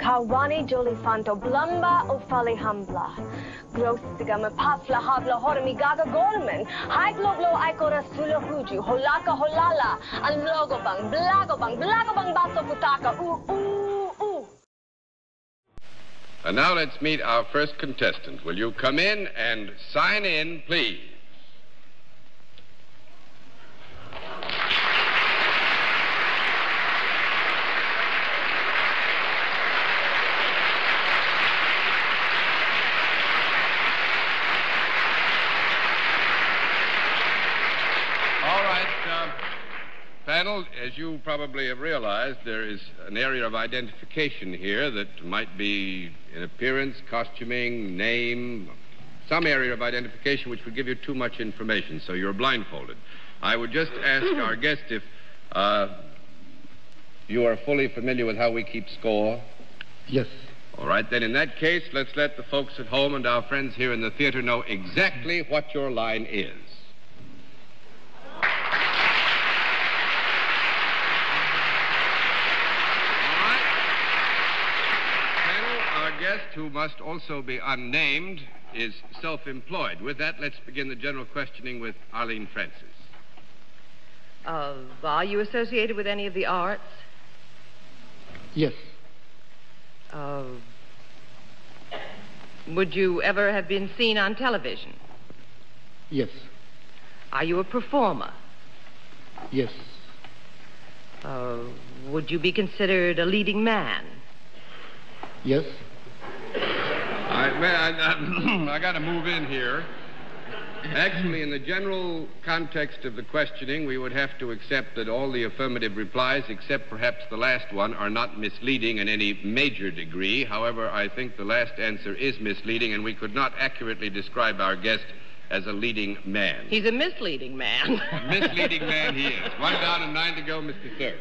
Kawani Jolifanto, Blumba Ufali Hambla. Grostigam Pafla Habla Hormigaga Gorman. High Globlo Ikora Sulahuju, Holaka Holala, and Logobang, Blagobang, Baso Putaka, ooh. And now let's meet our first contestant. Will you come in and sign in, please? Panel, as you probably have realized, there is an area of identification here that might be in appearance, costuming, name, some area of identification which would give you too much information, so you're blindfolded. I would just ask our guest if you are fully familiar with how we keep score. Yes. All right, then in that case, let's let the folks at home and our friends here in the theater know exactly what your line is. Guest, who must also be unnamed, is self-employed. With that, let's begin the general questioning with Arlene Francis. Are you associated with any of the arts? Yes. Would you ever have been seen on television? Yes. Are you a performer? Yes. Would you be considered a leading man? Yes. I got to move in here. Actually, in the general context of the questioning, we would have to accept that all the affirmative replies, except perhaps the last one, are not misleading in any major degree. However, I think the last answer is misleading, and we could not accurately describe our guest as a leading man. He's a misleading man. A misleading man he is. 1 down and 9 to go, Mr. Third.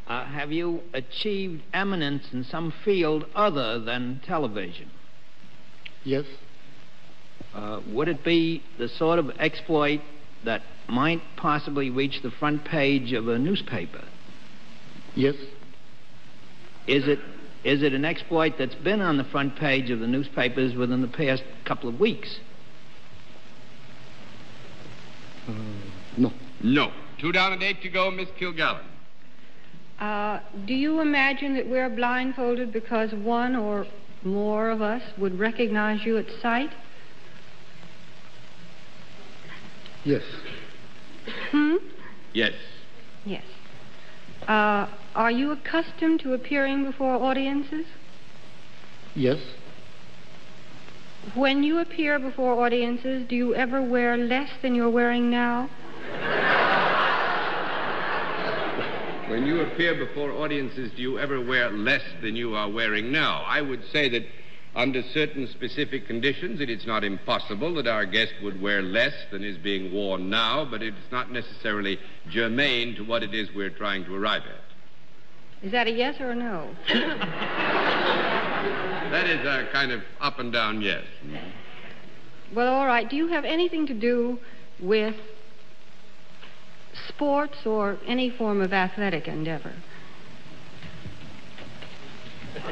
Have you achieved eminence in some field other than television? Yes. Would it be the sort of exploit that might possibly reach the front page of a newspaper? Yes. Is it an exploit that's been on the front page of the newspapers within the past couple of weeks? No. No. 2 down and 8 to go, Miss Kilgallen. Do you imagine that we're blindfolded because one or more of us would recognize you at sight? Yes. Yes. Yes. Are you accustomed to appearing before audiences? Yes. When you appear before audiences, do you ever wear less than you're wearing now? When you appear before audiences, do you ever wear less than you are wearing now? I would say that under certain specific conditions, it is not impossible that our guest would wear less than is being worn now, but it's not necessarily germane to what it is we're trying to arrive at. Is that a yes or a no? That is a kind of up and down yes. Well, all right. Do you have anything to do with sports or any form of athletic endeavor?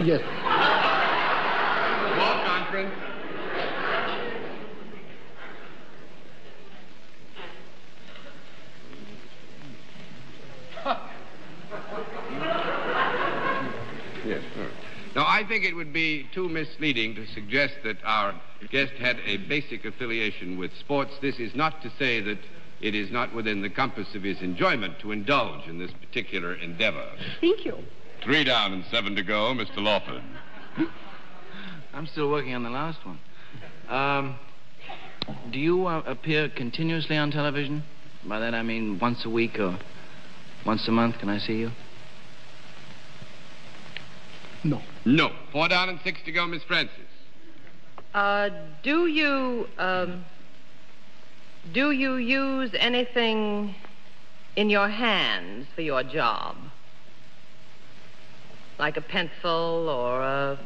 Yes. Ball conference. Yes, sir. Now, I think it would be too misleading to suggest that our guest had a basic affiliation with sports. This is not to say that it is not within the compass of his enjoyment to indulge in this particular endeavor. Thank you. 3 down and 7 to go, Mr. Lawford. I'm still working on the last one. Do you appear continuously on television? By that I mean once a week or once a month. Can I see you? No. No. 4 down and 6 to go, Miss Francis. Do you use anything in your hands for your job? Like a pencil or a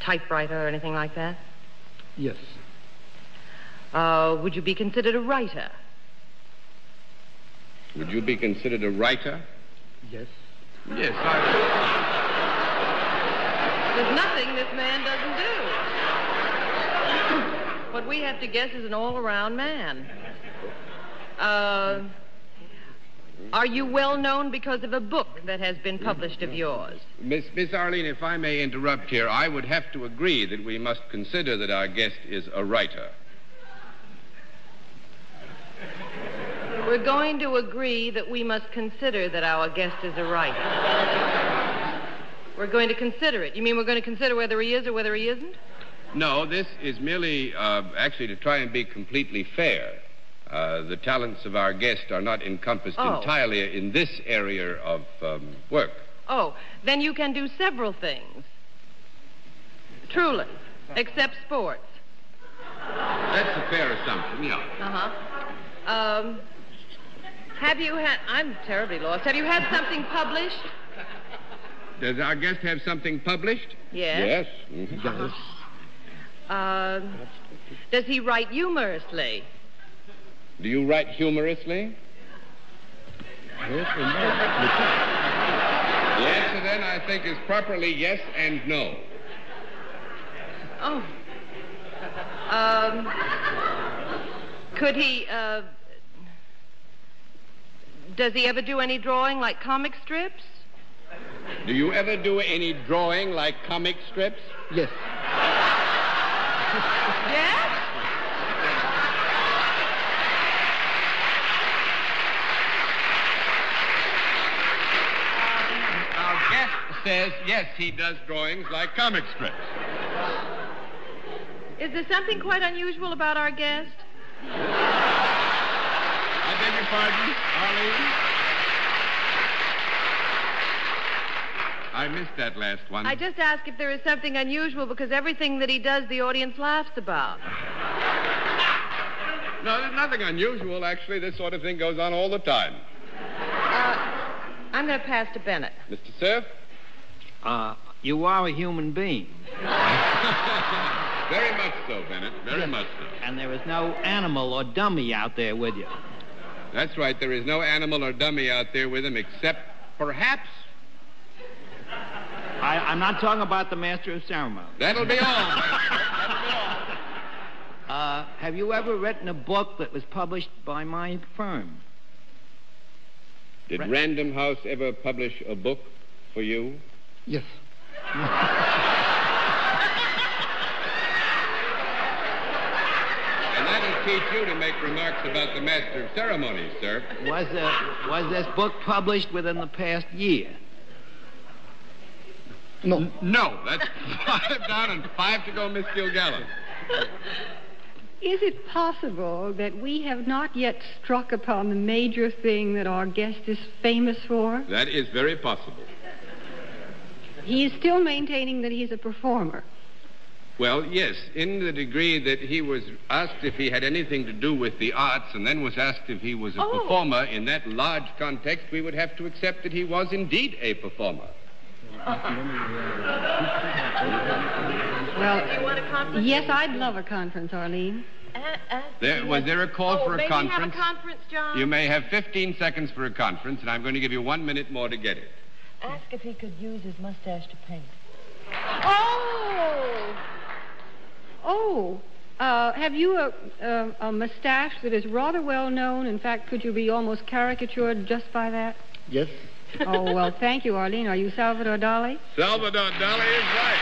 typewriter or anything like that? Yes. Would you be considered a writer? Would you be considered a writer? Yes. Yes, There's nothing this man doesn't do. What we have to guess is an all-around man. Are you well known because of a book that has been published of yours? Miss Arlene, if I may interrupt here, I would have to agree that we must consider that our guest is a writer. We're going to agree that we must consider that our guest is a writer. We're going to consider it. You mean we're going to consider whether he is or whether he isn't? No, this is merely, actually, to try and be completely fair. The talents of our guest are not encompassed entirely in this area of work. Oh, then you can do several things. Truly, except sports. That's a fair assumption, yeah. Uh-huh. Have you had... I'm terribly lost. Have you had something published? Does our guest have something published? Yes. Yes. Mm-hmm. Does he write humorously? Do you write humorously? Yes and no. The answer then, I think, is properly yes and no. Oh. Could he, does he ever do any drawing like comic strips? Do you ever do any drawing like comic strips? Yes. Yes? Our guest says, yes, he does drawings like comic strips. Is there something quite unusual about our guest? I beg your pardon, Arlene? I missed that last one. I just ask if there is something unusual because everything that he does, the audience laughs about. No, there's nothing unusual, actually. This sort of thing goes on all the time. I'm going to pass to Bennett. Mr. Cerf? You are a human being. Very much so, Bennett. Very much so. And there is no animal or dummy out there with you. That's right. There is no animal or dummy out there with him except, perhaps... I'm not talking about the master of ceremonies. That'll be all, Master. That'll be all. Have you ever written a book that was published by my firm? Did Random House ever publish a book for you? Yes. And that'll teach you to make remarks about the master of ceremonies, sir. Was this book published within the past year? No. No. That's 5 down and 5 to go, Miss Gilgallen. Is it possible that we have not yet struck upon the major thing that our guest is famous for? That is very possible. He is still maintaining that he's a performer. Well, yes, in the degree that he was asked if he had anything to do with the arts and then was asked if he was a performer, in that large context, we would have to accept that he was indeed a performer. Well, yes, I'd love a conference, Arlene. Was there a call for a maybe conference? Have a conference, John? You may have 15 seconds for a conference, and I'm going to give you 1 minute more to get it. Ask if he could use his mustache to paint. Have you a mustache that is rather well known? In fact, could you be almost caricatured just by that? Yes. Oh, well, thank you, Arlene. Are you Salvador Dali? Salvador Dali is right.